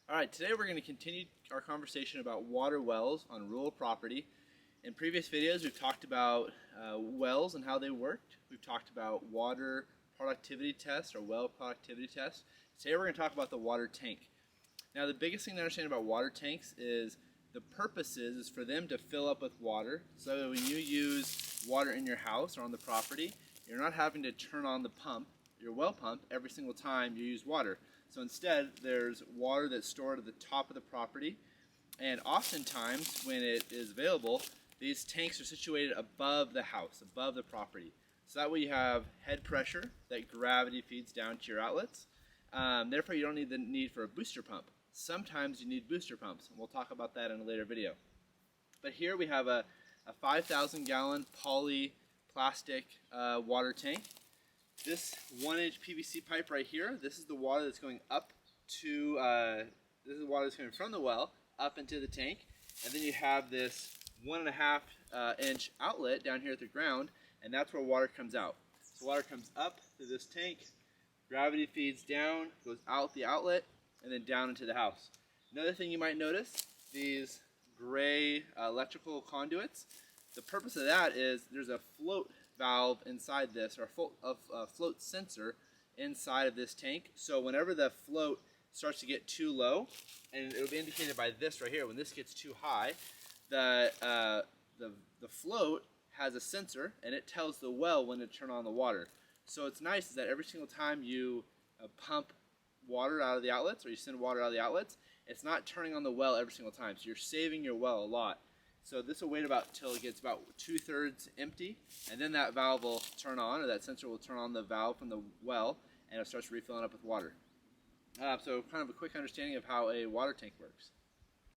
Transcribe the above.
Alright, today we're going to continue our conversation about water wells on rural property. In previous videos we've talked about wells and how they worked. We've talked about water productivity tests or well productivity tests. Today we're going to talk about the water tank. Now the biggest thing to understand about water tanks is the purpose is for them to fill up with water, so that when you use water in your house or on the property, you're not having to turn on the pump, your well pump, every single time you use water. So instead, there's water that's stored at the top of the property, and oftentimes when it is available, these tanks are situated above the house, above the property. So that way you have head pressure that gravity feeds down to your outlets. Therefore, you don't need the need for a booster pump. Sometimes you need booster pumps, and we'll talk about that in a later video. But here we have a 5,000 gallon poly plastic water tank. This 1-inch PVC pipe right here, this is the water that's going up to, this is the water that's coming from the well up into the tank. And then you have this 1.5-inch outlet down here at the ground, and that's where water comes out. So water comes up through this tank, gravity feeds down, goes out the outlet, and then down into the house. Another thing you might notice, these gray electrical conduits, the purpose of that is there's a float valve inside this, or a float sensor inside of this tank. So whenever the float starts to get too low, and it'll be indicated by this right here, when this gets too high, the float has a sensor, and it tells the well when to turn on the water. So it's nice is that every single time you pump water out of the outlets, or you send water out of the outlets, it's not turning on the well every single time. So you're saving your well a lot. So this will wait till it gets about 2/3 empty, and then that valve will turn on, or that sensor will turn on the valve from the well, and it starts refilling up with water. So kind of a quick understanding of how a water tank works.